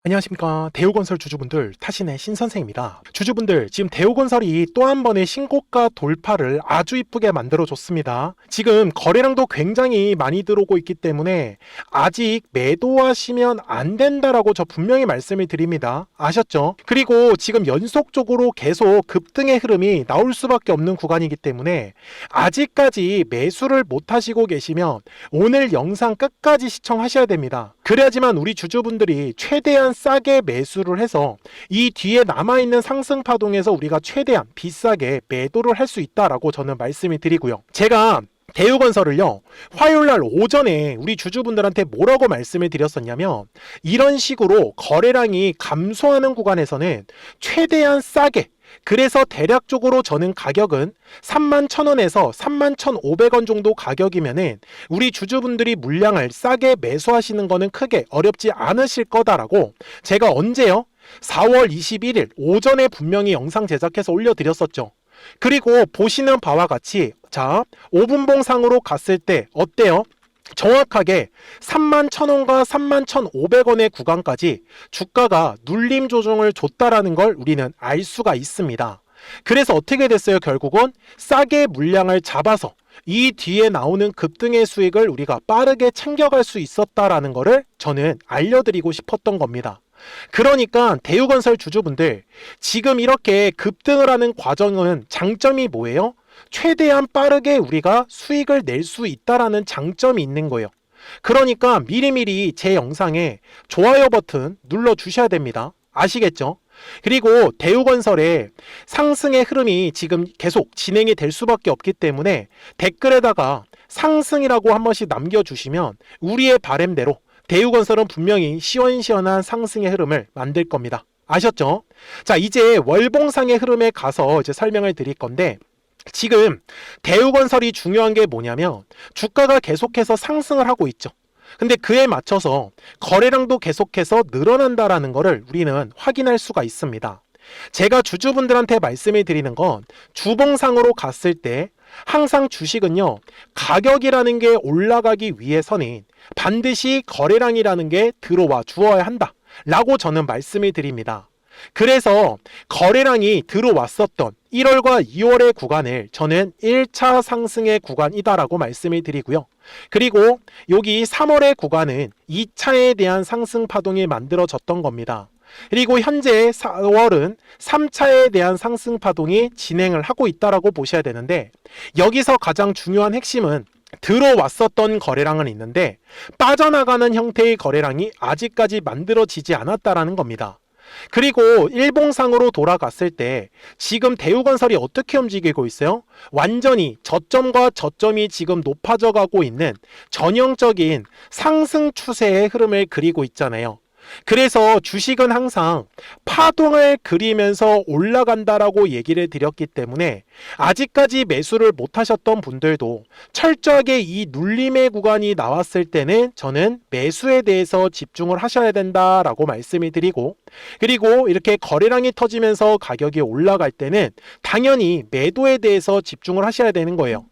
안녕하십니까. 대우건설 주주분들, 타신의 신선생입니다. 주주분들, 지금 대우건설이 또 한 번의 신고가 돌파를 아주 이쁘게 만들어줬습니다. 지금 거래량도 굉장히 많이 들어오고 있기 때문에 아직 매도하시면 안 된다라고 저 분명히 말씀을 드립니다. 아셨죠? 그리고 지금 연속적으로 계속 급등의 흐름이 나올 수밖에 없는 구간이기 때문에 아직까지 매수를 못 하시고 계시면 오늘 영상 끝까지 시청하셔야 됩니다. 그래야지만 우리 주주분들이 최대한 싸게 매수를 해서 이 뒤에 남아있는 상승 파동에서 우리가 최대한 비싸게 매도를 할 수 있다라고 저는 말씀을 드리고요. 제가 대우건설을요, 화요일날 오전에 우리 주주분들한테 뭐라고 말씀을 드렸었냐면, 이런 식으로 거래량이 감소하는 구간에서는 최대한 싸게, 그래서 대략적으로 저는 가격은 31,000원에서 31,500원 정도 가격이면은 우리 주주분들이 물량을 싸게 매수하시는 거는 크게 어렵지 않으실 거다라고 제가 언제요? 4월 21일 오전에 분명히 영상 제작해서 올려드렸었죠. 그리고 보시는 바와 같이 자, 5분봉 상으로 갔을 때 어때요? 정확하게 31,000원과 31,500원의 구간까지 주가가 눌림 조정을 줬다라는 걸 우리는 알 수가 있습니다. 그래서 어떻게 됐어요? 결국은 싸게 물량을 잡아서 이 뒤에 나오는 급등의 수익을 우리가 빠르게 챙겨갈 수 있었다라는 거를 저는 알려드리고 싶었던 겁니다. 그러니까 대우건설 주주분들, 지금 이렇게 급등을 하는 과정은 장점이 뭐예요? 최대한 빠르게 우리가 수익을 낼 수 있다라는 장점이 있는 거예요. 그러니까 미리미리 제 영상에 좋아요 버튼 눌러 주셔야 됩니다. 아시겠죠? 그리고 대우건설의 상승의 흐름이 지금 계속 진행이 될 수밖에 없기 때문에 댓글에다가 상승이라고 한 번씩 남겨주시면 우리의 바램대로 대우건설은 분명히 시원시원한 상승의 흐름을 만들 겁니다. 아셨죠? 자, 이제 월봉상의 흐름에 가서 이제 설명을 드릴 건데, 지금 대우건설이 중요한 게 뭐냐면 주가가 계속해서 상승을 하고 있죠. 근데 그에 맞춰서 거래량도 계속해서 늘어난다라는 것을 우리는 확인할 수가 있습니다. 제가 주주분들한테 말씀을 드리는 건 주봉상으로 갔을 때 항상 주식은요, 가격이라는 게 올라가기 위해서는 반드시 거래량이라는 게 들어와 주어야 한다 라고 저는 말씀을 드립니다. 그래서 거래량이 들어왔었던 1월과 2월의 구간을 저는 1차 상승의 구간이다라고 말씀을 드리고요. 그리고 여기 3월의 구간은 2차에 대한 상승 파동이 만들어졌던 겁니다. 그리고 현재 4월은 3차에 대한 상승 파동이 진행을 하고 있다라고 보셔야 되는데, 여기서 가장 중요한 핵심은 들어왔었던 거래량은 있는데 빠져나가는 형태의 거래량이 아직까지 만들어지지 않았다라는 겁니다. 그리고 일봉상으로 돌아갔을 때 지금 대우건설이 어떻게 움직이고 있어요? 완전히 저점과 저점이 지금 높아져 가고 있는 전형적인 상승 추세의 흐름을 그리고 있잖아요. 그래서 주식은 항상 파동을 그리면서 올라간다라고 얘기를 드렸기 때문에 아직까지 매수를 못 하셨던 분들도 철저하게 이 눌림의 구간이 나왔을 때는 저는 매수에 대해서 집중을 하셔야 된다라고 말씀을 드리고, 그리고 이렇게 거래량이 터지면서 가격이 올라갈 때는 당연히 매도에 대해서 집중을 하셔야 되는 거예요.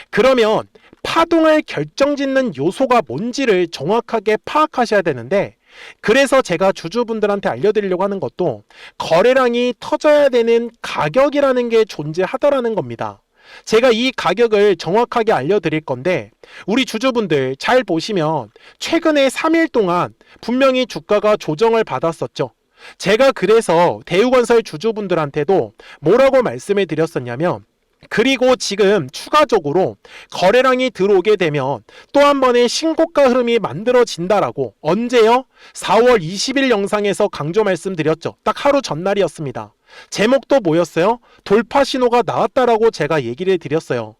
그러면 파동을 결정짓는 요소가 뭔지를 정확하게 파악하셔야 되는데, 그래서 제가 주주분들한테 알려드리려고 하는 것도 거래량이 터져야 되는 가격이라는 게 존재하더라는 겁니다. 제가 이 가격을 정확하게 알려드릴 건데, 우리 주주분들 잘 보시면 최근에 3일 동안 분명히 주가가 조정을 받았었죠. 제가 그래서 대우건설 주주분들한테도 뭐라고 말씀을 드렸었냐면, 그리고 지금 추가적으로 거래량이 들어오게 되면 또 한 번의 신고가 흐름이 만들어진다라고, 언제요? 4월 20일 영상에서 강조 말씀드렸죠. 딱 하루 전날이었습니다. 제목도 뭐였어요? 돌파 신호가 나왔다라고 제가 얘기를 드렸어요.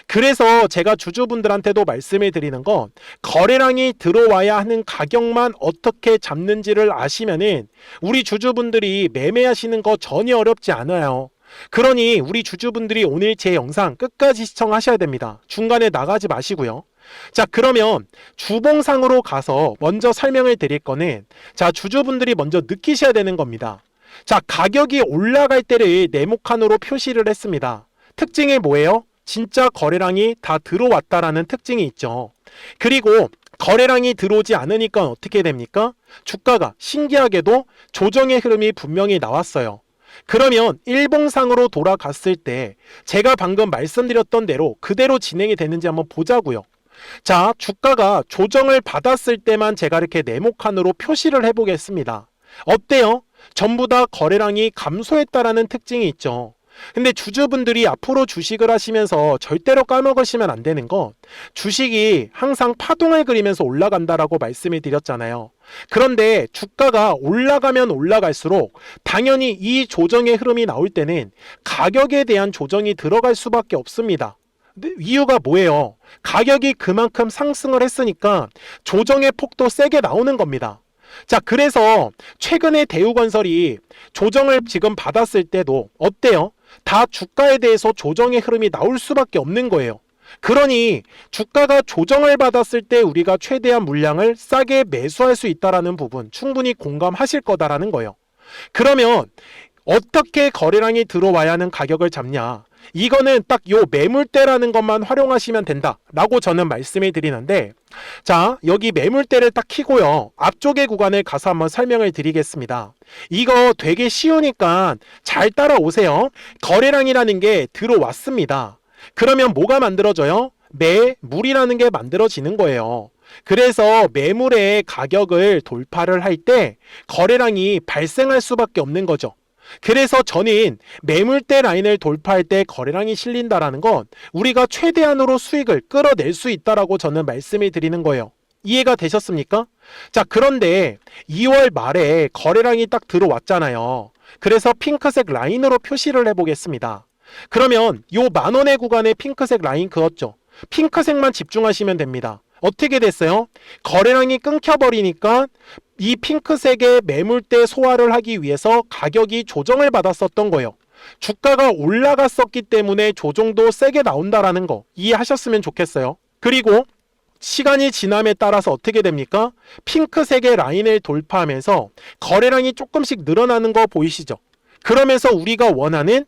그래서 제가 주주분들한테도 말씀을 드리는 건 거래량이 들어와야 하는 가격만 어떻게 잡는지를 아시면은 우리 주주분들이 매매하시는 거 전혀 어렵지 않아요. 그러니 우리 주주분들이 오늘 제 영상 끝까지 시청하셔야 됩니다. 중간에 나가지 마시고요. 자, 그러면 주봉상으로 가서 먼저 설명을 드릴 거는, 자, 주주분들이 먼저 느끼셔야 되는 겁니다. 자, 가격이 올라갈 때를 네모칸으로 표시를 했습니다. 특징이 뭐예요? 진짜 거래량이 다 들어왔다라는 특징이 있죠. 그리고 거래량이 들어오지 않으니까 어떻게 됩니까? 주가가 신기하게도 조정의 흐름이 분명히 나왔어요. 그러면 일봉상으로 돌아갔을 때 제가 방금 말씀드렸던 대로 그대로 진행이 되는지 한번 보자고요. 자, 주가가 조정을 받았을 때만 제가 이렇게 네모칸으로 표시를 해보겠습니다. 어때요? 전부 다 거래량이 감소했다라는 특징이 있죠. 근데 주주분들이 앞으로 주식을 하시면서 절대로 까먹으시면 안 되는 건 주식이 항상 파동을 그리면서 올라간다라고 말씀을 드렸잖아요. 그런데 주가가 올라가면 올라갈수록 당연히 이 조정의 흐름이 나올 때는 가격에 대한 조정이 들어갈 수밖에 없습니다. 근데 이유가 뭐예요? 가격이 그만큼 상승을 했으니까 조정의 폭도 세게 나오는 겁니다. 자, 그래서 최근에 대우건설이 조정을 지금 받았을 때도 어때요? 다 주가에 대해서 조정의 흐름이 나올 수밖에 없는 거예요. 그러니 주가가 조정을 받았을 때 우리가 최대한 물량을 싸게 매수할 수 있다는 부분 충분히 공감하실 거다라는 거예요. 그러면 어떻게 거래량이 들어와야 하는 가격을 잡냐? 이거는 딱 요 매물대라는 것만 활용하시면 된다라고 저는 말씀을 드리는데, 자, 여기 매물대를 딱 키고요. 앞쪽의 구간을 가서 한번 설명을 드리겠습니다. 이거 되게 쉬우니까 잘 따라오세요. 거래량이라는 게 들어왔습니다. 그러면 뭐가 만들어져요? 매물이라는 게 만들어지는 거예요. 그래서 매물의 가격을 돌파를 할 때 거래량이 발생할 수밖에 없는 거죠. 그래서 저는 매물대 라인을 돌파할 때 거래량이 실린다라는 건 우리가 최대한으로 수익을 끌어낼 수 있다라고 저는 말씀을 드리는 거예요. 이해가 되셨습니까? 자, 그런데 2월 말에 거래량이 딱 들어왔잖아요. 그래서 핑크색 라인으로 표시를 해보겠습니다. 그러면 요 만원의 구간에 핑크색 라인 그었죠. 핑크색만 집중하시면 됩니다. 어떻게 됐어요? 거래량이 끊겨버리니까 이 핑크색의 매물대 소화를 하기 위해서 가격이 조정을 받았었던 거예요. 주가가 올라갔었기 때문에 조정도 세게 나온다라는 거 이해하셨으면 좋겠어요. 그리고 시간이 지남에 따라서 어떻게 됩니까? 핑크색의 라인을 돌파하면서 거래량이 조금씩 늘어나는 거 보이시죠? 그러면서 우리가 원하는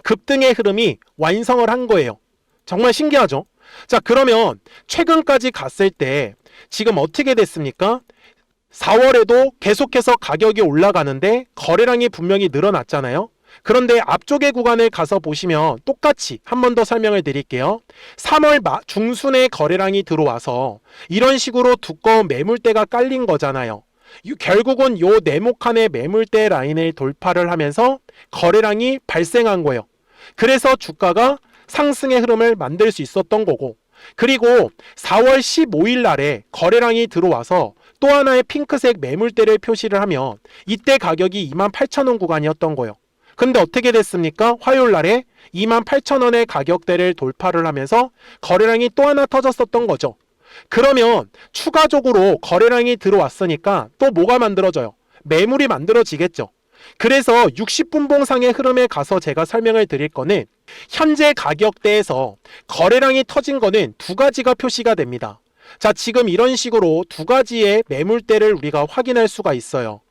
급등의 흐름이 완성을 한 거예요. 정말 신기하죠? 자, 그러면 최근까지 갔을 때 지금 어떻게 됐습니까? 4월에도 계속해서 가격이 올라가는데 거래량이 분명히 늘어났잖아요. 그런데 앞쪽의 구간을 가서 보시면 똑같이 한 번 더 설명을 드릴게요. 3월 중순에 거래량이 들어와서 이런 식으로 두꺼운 매물대가 깔린 거잖아요. 결국은 요 네모칸의 매물대 라인을 돌파를 하면서 거래량이 발생한 거예요. 그래서 주가가 상승의 흐름을 만들 수 있었던 거고, 그리고 4월 15일 날에 거래량이 들어와서 또 하나의 핑크색 매물대를 표시를 하면 이때 가격이 28,000원 구간이었던 거예요. 근데 어떻게 됐습니까? 화요일 날에 28,000원의 가격대를 돌파를 하면서 거래량이 또 하나 터졌었던 거죠. 그러면 추가적으로 거래량이 들어왔으니까 또 뭐가 만들어져요? 매물이 만들어지겠죠. 그래서 60분봉상의 흐름에 가서 제가 설명을 드릴 거는 현재 가격대에서 거래량이 터진 거는 두 가지가 표시가 됩니다. 자, 지금 이런 식으로 두 가지의 매물대를 우리가 확인할 수가 있어요.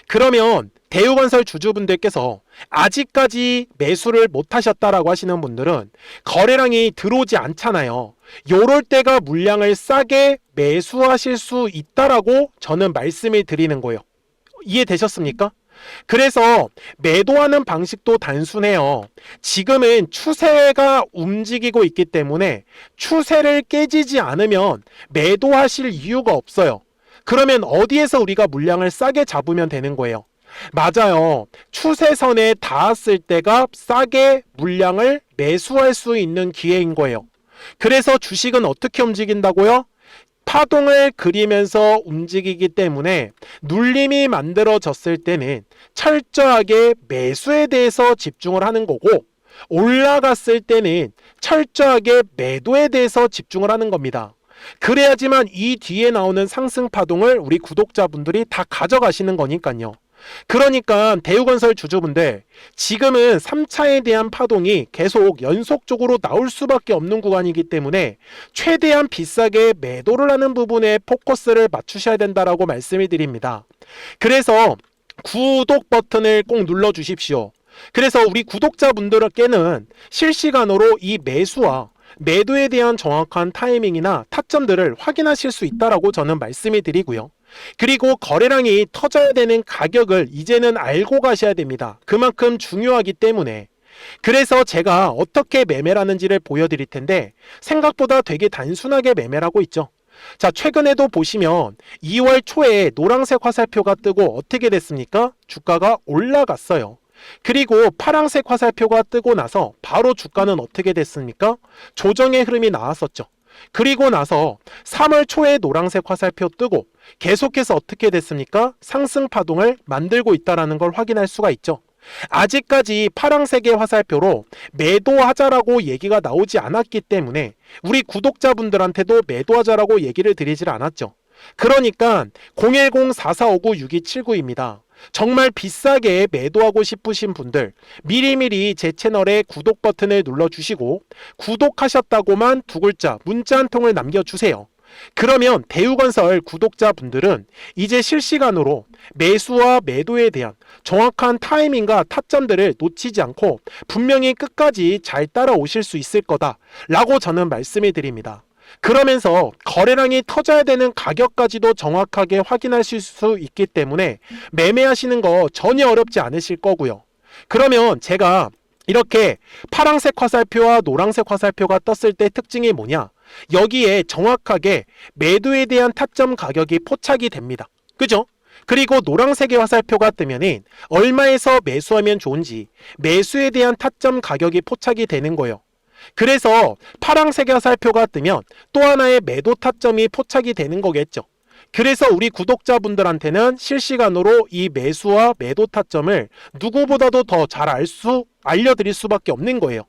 그러면 대우건설 주주분들께서 아직까지 매수를 못 하셨다라고 하시는 분들은 거래량이 들어오지 않잖아요. 요럴 때가 물량을 싸게 매수하실 수 있다라고 저는 말씀을 드리는 거예요. 이해되셨습니까? 그래서 매도하는 방식도 단순해요. 지금은 추세가 움직이고 있기 때문에 추세를 깨지지 않으면 매도하실 이유가 없어요. 그러면 어디에서 우리가 물량을 싸게 잡으면 되는 거예요? 맞아요. 추세선에 닿았을 때가 싸게 물량을 매수할 수 있는 기회인 거예요. 그래서 주식은 어떻게 움직인다고요? 파동을 그리면서 움직이기 때문에 눌림이 만들어졌을 때는 철저하게 매수에 대해서 집중을 하는 거고, 올라갔을 때는 철저하게 매도에 대해서 집중을 하는 겁니다. 그래야지만 이 뒤에 나오는 상승 파동을 우리 구독자분들이 다 가져가시는 거니까요. 그러니까 대우건설 주주분들, 지금은 3차에 대한 파동이 계속 연속적으로 나올 수밖에 없는 구간이기 때문에 최대한 비싸게 매도를 하는 부분에 포커스를 맞추셔야 된다라고 말씀을 드립니다. 그래서 구독 버튼을 꼭 눌러 주십시오. 그래서 우리 구독자분들께는 실시간으로 이 매수와 매도에 대한 정확한 타이밍이나 타점들을 확인하실 수 있다라고 저는 말씀을 드리고요. 그리고 거래량이 터져야 되는 가격을 이제는 알고 가셔야 됩니다. 그만큼 중요하기 때문에. 그래서 제가 어떻게 매매를 하는지를 보여드릴 텐데 생각보다 되게 단순하게 매매를 하고 있죠. 자, 최근에도 보시면 2월 초에 노란색 화살표가 뜨고 어떻게 됐습니까? 주가가 올라갔어요. 그리고 파란색 화살표가 뜨고 나서 바로 주가는 어떻게 됐습니까? 조정의 흐름이 나왔었죠. 그리고 나서 3월 초에 노란색 화살표 뜨고 계속해서 어떻게 됐습니까? 상승 파동을 만들고 있다는 걸 확인할 수가 있죠. 아직까지 파란색의 화살표로 매도하자라고 얘기가 나오지 않았기 때문에 우리 구독자분들한테도 매도하자라고 얘기를 드리질 않았죠. 그러니까 010-4459-6279입니다. 정말 비싸게 매도하고 싶으신 분들 미리미리 제 채널에 구독 버튼을 눌러주시고 구독하셨다고만 두 글자 문자 한 통을 남겨주세요. 그러면 대우건설 구독자분들은 이제 실시간으로 매수와 매도에 대한 정확한 타이밍과 타점들을 놓치지 않고 분명히 끝까지 잘 따라오실 수 있을 거다라고 저는 말씀을 드립니다. 그러면서 거래량이 터져야 되는 가격까지도 정확하게 확인하실 수 있기 때문에 매매하시는 거 전혀 어렵지 않으실 거고요. 그러면 제가 이렇게 파란색 화살표와 노란색 화살표가 떴을 때 특징이 뭐냐? 여기에 정확하게 매도에 대한 타점 가격이 포착이 됩니다. 그죠? 그리고 노란색의 화살표가 뜨면은 얼마에서 매수하면 좋은지 매수에 대한 타점 가격이 포착이 되는 거예요. 그래서 파란색의 화살표가 뜨면 또 하나의 매도 타점이 포착이 되는 거겠죠. 그래서 우리 구독자분들한테는 실시간으로 이 매수와 매도 타점을 누구보다도 더 잘 알려드릴 수밖에 없는 거예요.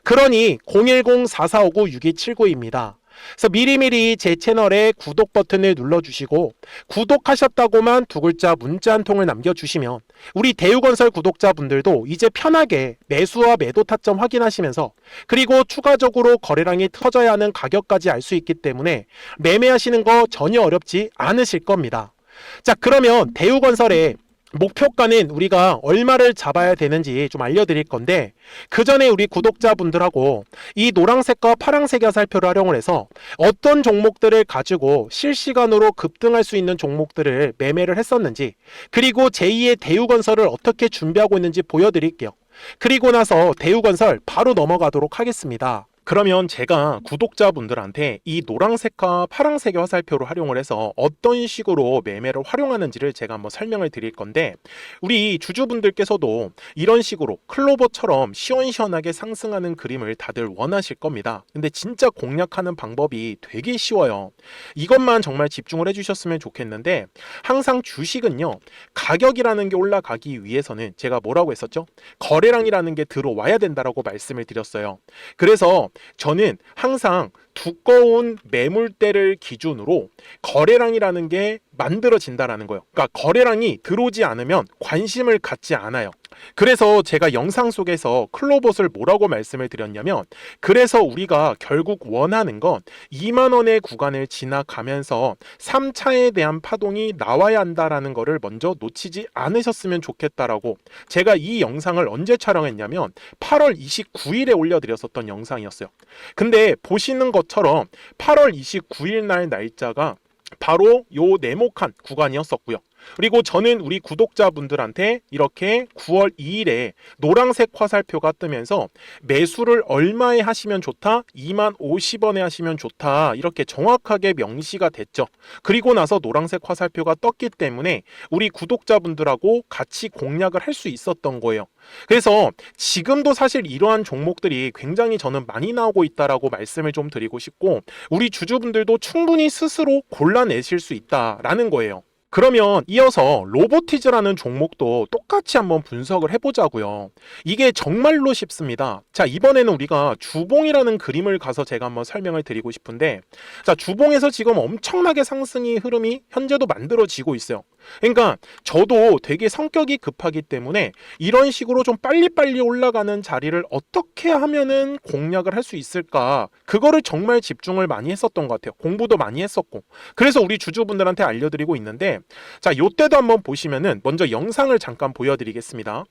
그러니 010-4459-6279입니다. 그래서 미리미리 제 채널에 구독 버튼을 눌러주시고 구독하셨다고만 두 글자 문자 한 통을 남겨주시면 우리 대우건설 구독자분들도 이제 편하게 매수와 매도 타점 확인하시면서 그리고 추가적으로 거래량이 터져야 하는 가격까지 알 수 있기 때문에 매매하시는 거 전혀 어렵지 않으실 겁니다. 자, 그러면 대우건설의 목표가는 우리가 얼마를 잡아야 되는지 좀 알려드릴 건데 그 전에 우리 구독자분들하고 이 노란색과 파란색 화살표를 활용을 해서 어떤 종목들을 가지고 실시간으로 급등할 수 있는 종목들을 매매를 했었는지 그리고 제2의 대우건설을 어떻게 준비하고 있는지 보여드릴게요. 그리고 나서 대우건설 바로 넘어가도록 하겠습니다. 그러면 제가 구독자분들한테 이 노란색과 파란색의 화살표를 활용을 해서 어떤 식으로 매매를 활용하는지를 제가 한번 설명을 드릴 건데 우리 주주분들께서도 이런 식으로 클로버처럼 시원시원하게 상승하는 그림을 다들 원하실 겁니다. 근데 진짜 공략하는 방법이 되게 쉬워요. 이것만 정말 집중을 해주셨으면 좋겠는데 항상 주식은요 가격이라는 게 올라가기 위해서는 제가 뭐라고 했었죠? 거래량이라는 게 들어와야 된다라고 말씀을 드렸어요. 그래서 저는 항상 두꺼운 매물대를 기준으로 거래량이라는 게 만들어진다라는 거예요. 그러니까 거래량이 들어오지 않으면 관심을 갖지 않아요. 그래서 제가 영상 속에서 클로봇을 뭐라고 말씀을 드렸냐면 그래서 우리가 결국 원하는 건 2만 원의 구간을 지나가면서 3차에 대한 파동이 나와야 한다라는 거를 먼저 놓치지 않으셨으면 좋겠다라고 제가 이 영상을 언제 촬영했냐면 8월 29일에 올려드렸었던 영상이었어요. 근데 보시는 것처럼 8월 29일 날 날짜가 바로 요 네모칸 구간이었었고요. 그리고 저는 우리 구독자분들한테 이렇게 9월 2일에 노란색 화살표가 뜨면서 매수를 얼마에 하시면 좋다? 2만 50원에 하시면 좋다. 이렇게 정확하게 명시가 됐죠. 그리고 나서 노란색 화살표가 떴기 때문에 우리 구독자분들하고 같이 공략을 할 수 있었던 거예요. 그래서 지금도 사실 이러한 종목들이 굉장히 저는 많이 나오고 있다라고 말씀을 좀 드리고 싶고 우리 주주분들도 충분히 스스로 골라내실 수 있다라는 거예요. 그러면 이어서 로보티즈라는 종목도 똑같이 한번 분석을 해보자고요. 이게 정말로 쉽습니다. 자, 이번에는 우리가 주봉이라는 그림을 가서 제가 한번 설명을 드리고 싶은데 자, 주봉에서 지금 엄청나게 상승이 흐름이 현재도 만들어지고 있어요. 그러니까 저도 되게 성격이 급하기 때문에 이런 식으로 좀 빨리빨리 올라가는 자리를 어떻게 하면은 공략을 할 수 있을까 그거를 정말 집중을 많이 했었던 것 같아요. 공부도 많이 했었고 그래서 우리 주주분들한테 알려드리고 있는데 자, 요때도 한번 보시면은 먼저 영상을 잠깐 보여드리겠습니다.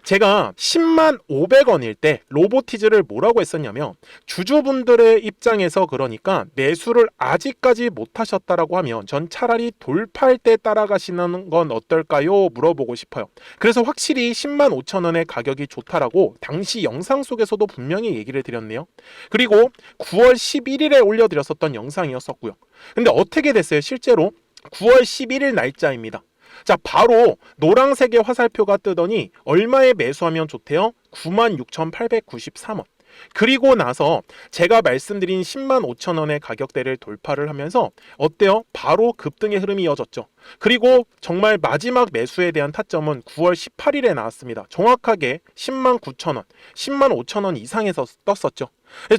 제가 10만 500원일 때 로보티즈를 뭐라고 했었냐면, 주주분들의 입장에서 그러니까 매수를 아직까지 못하셨다라고 하면 전 차라리 돌파할 때 따라가시는 건 어떨까요? 물어보고 싶어요. 그래서 확실히 10만 5천 원의 가격이 좋다라고 당시 영상 속에서도 분명히 얘기를 드렸네요. 그리고 9월 11일에 올려드렸었던 영상이었었고요. 근데 어떻게 됐어요? 실제로 9월 11일 날짜입니다. 자, 바로 노란색의 화살표가 뜨더니 얼마에 매수하면 좋대요? 96,893원. 그리고 나서 제가 말씀드린 10만 5천 원의 가격대를 돌파를 하면서 어때요? 바로 급등의 흐름이 이어졌죠. 그리고 정말 마지막 매수에 대한 타점은 9월 18일에 나왔습니다. 정확하게 10만 9천 원, 10만 5천 원 이상에서 떴었죠.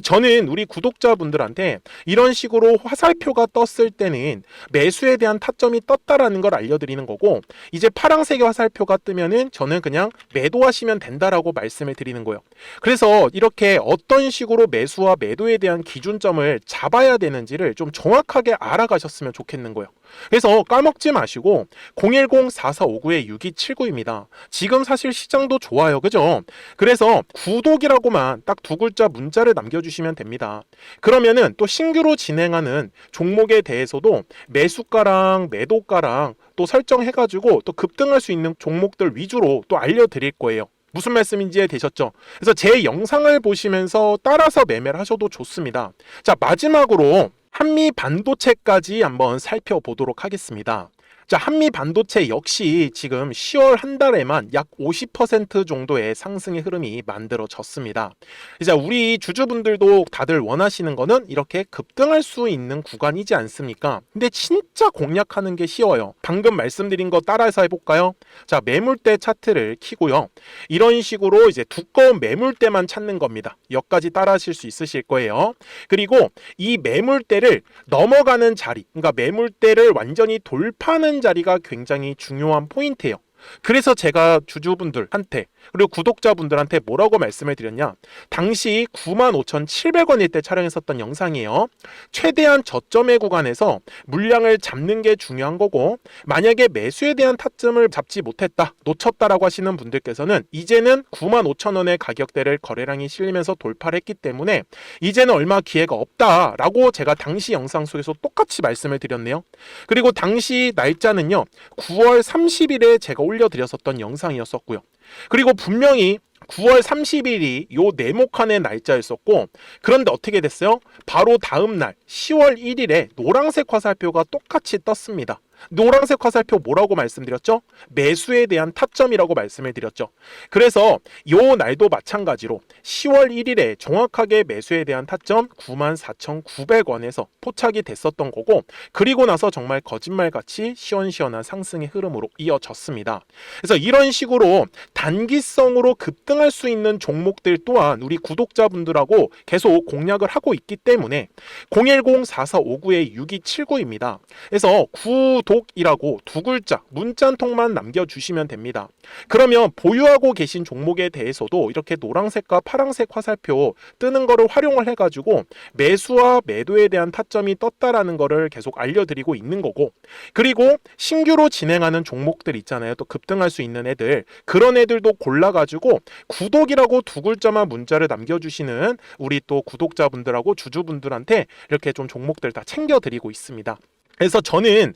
저는 우리 구독자분들한테 이런 식으로 화살표가 떴을 때는 매수에 대한 타점이 떴다라는 걸 알려드리는 거고, 이제 파란색의 화살표가 뜨면은 저는 그냥 매도하시면 된다라고 말씀을 드리는 거예요. 그래서 이렇게 어떤 식으로 매수와 매도에 대한 기준점을 잡아야 되는지를 좀 정확하게 알아가셨으면 좋겠는 거예요. 그래서 까먹지 마시고 010-4459-6279입니다. 지금 사실 시장도 좋아요, 그죠? 그래서 구독이라고만 딱 두 글자 문자를 남겨주시면 됩니다. 그러면은 또 신규로 진행하는 종목에 대해서도 매수가랑 매도가랑 또 설정해가지고 또 급등할 수 있는 종목들 위주로 또 알려드릴 거예요. 무슨 말씀인지 이해되셨죠? 그래서 제 영상을 보시면서 따라서 매매를 하셔도 좋습니다. 자, 마지막으로 한미 반도체까지 한번 살펴보도록 하겠습니다. 자, 한미 반도체 역시 지금 10월 한 달에만 약 50% 정도의 상승의 흐름이 만들어졌습니다. 이제 우리 주주분들도 다들 원하시는 거는 이렇게 급등할 수 있는 구간이지 않습니까? 근데 진짜 공략하는 게 쉬워요. 방금 말씀드린 거 따라서 해볼까요? 자, 매물대 차트를 켜고요. 이런 식으로 이제 두꺼운 매물대만 찾는 겁니다. 여기까지 따라 하실 수 있으실 거예요. 그리고 이 매물대를 넘어가는 자리, 그러니까 매물대를 완전히 돌파하는 자리가 굉장히 중요한 포인트예요. 그래서 제가 주주분들한테 그리고 구독자분들한테 뭐라고 말씀을 드렸냐, 당시 95,700원일 때 촬영했었던 영상이에요. 최대한 저점의 구간에서 물량을 잡는 게 중요한 거고, 만약에 매수에 대한 타점을 잡지 못했다, 놓쳤다라고 하시는 분들께서는 이제는 95,000원의 가격대를 거래량이 실리면서 돌파를 했기 때문에 이제는 얼마 기회가 없다라고 제가 당시 영상 속에서 똑같이 말씀을 드렸네요. 그리고 당시 날짜는요, 9월 30일에 제가 올려드렸었던 영상이었었고요. 그리고 분명히 9월 30일이 요 네모칸의 날짜였었고, 그런데 어떻게 됐어요? 바로 다음 날 10월 1일에 노란색 화살표가 똑같이 떴습니다. 노란색 화살표 뭐라고 말씀드렸죠? 매수에 대한 타점이라고 말씀을 드렸죠. 그래서 요 날도 마찬가지로 10월 1일에 정확하게 매수에 대한 타점 94,900원에서 포착이 됐었던 거고, 그리고 나서 정말 거짓말같이 시원시원한 상승의 흐름으로 이어졌습니다. 그래서 이런 식으로 단기성으로 급등할 수 있는 종목들 또한 우리 구독자분들하고 계속 공략을 하고 있기 때문에 010-4459-6279입니다. 그래서 구독이라고 두 글자 문자 한 통만 남겨주시면 됩니다. 그러면 보유하고 계신 종목에 대해서도 이렇게 노란색과 파란색 화살표 뜨는 거를 활용을 해가지고 매수와 매도에 대한 타점이 떴다라는 거를 계속 알려드리고 있는 거고, 그리고 신규로 진행하는 종목들 있잖아요. 또 급등할 수 있는 애들, 그런 애들도 골라가지고 구독이라고 두 글자만 문자를 남겨주시는 우리 또 구독자분들하고 주주분들한테 이렇게 좀 종목들 다 챙겨드리고 있습니다. 그래서 저는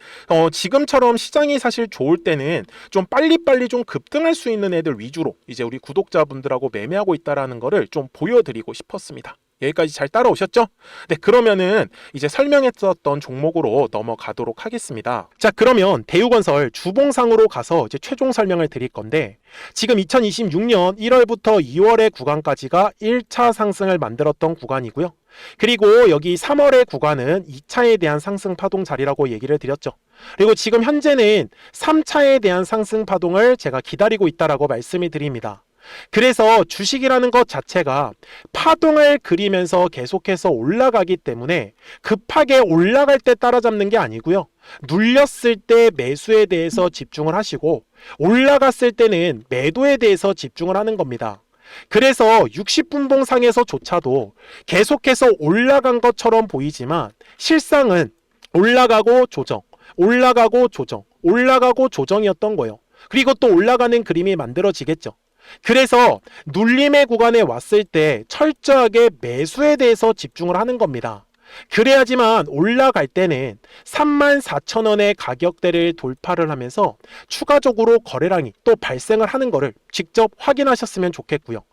지금처럼 시장이 사실 좋을 때는 좀 빨리빨리 좀 급등할 수 있는 애들 위주로 이제 우리 구독자분들하고 매매하고 있다라는 거를 좀 보여드리고 싶었습니다. 여기까지 잘 따라오셨죠? 네, 그러면은 이제 설명했었던 종목으로 넘어가도록 하겠습니다. 자, 그러면 대우건설 주봉상으로 가서 이제 최종 설명을 드릴 건데, 지금 2026년 1월부터 2월의 구간까지가 1차 상승을 만들었던 구간이고요. 그리고 여기 3월의 구간은 2차에 대한 상승 파동 자리라고 얘기를 드렸죠. 그리고 지금 현재는 3차에 대한 상승 파동을 제가 기다리고 있다라고 말씀을 드립니다. 그래서 주식이라는 것 자체가 파동을 그리면서 계속해서 올라가기 때문에 급하게 올라갈 때 따라잡는 게 아니고요. 눌렸을 때 매수에 대해서 집중을 하시고 올라갔을 때는 매도에 대해서 집중을 하는 겁니다. 그래서 60분봉상에서조차도 계속해서 올라간 것처럼 보이지만 실상은 올라가고 조정, 올라가고 조정, 올라가고 조정이었던 거예요. 그리고 또 올라가는 그림이 만들어지겠죠. 그래서 눌림의 구간에 왔을 때 철저하게 매수에 대해서 집중을 하는 겁니다. 그래야지만 올라갈 때는 34,000원의 가격대를 돌파를 하면서 추가적으로 거래량이 또 발생을 하는 것을 직접 확인하셨으면 좋겠고요.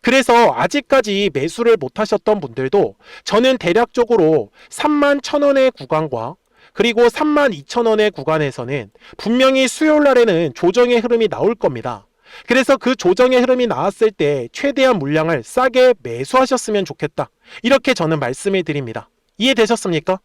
그래서 아직까지 매수를 못 하셨던 분들도 저는 대략적으로 31,000원의 구간과 그리고 32,000원의 구간에서는 분명히 수요일 날에는 조정의 흐름이 나올 겁니다. 그래서 그 조정의 흐름이 나왔을 때 최대한 물량을 싸게 매수하셨으면 좋겠다. 이렇게 저는 말씀을 드립니다. 이해되셨습니까?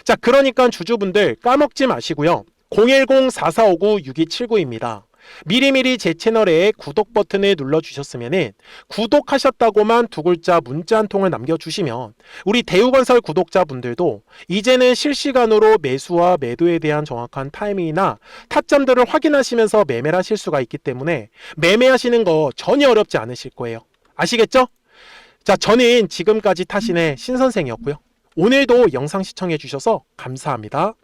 자, 그러니까 주주분들 까먹지 마시고요. 010-4459-6279입니다. 미리미리 제 채널에 구독 버튼을 눌러주셨으면 구독하셨다고만 두 글자 문자 한 통을 남겨주시면 우리 대우건설 구독자분들도 이제는 실시간으로 매수와 매도에 대한 정확한 타이밍이나 타점들을 확인하시면서 매매를 하실 수가 있기 때문에 매매하시는 거 전혀 어렵지 않으실 거예요. 아시겠죠? 자, 저는 지금까지 타신의 신선생이었고요. 오늘도 영상 시청해 주셔서 감사합니다.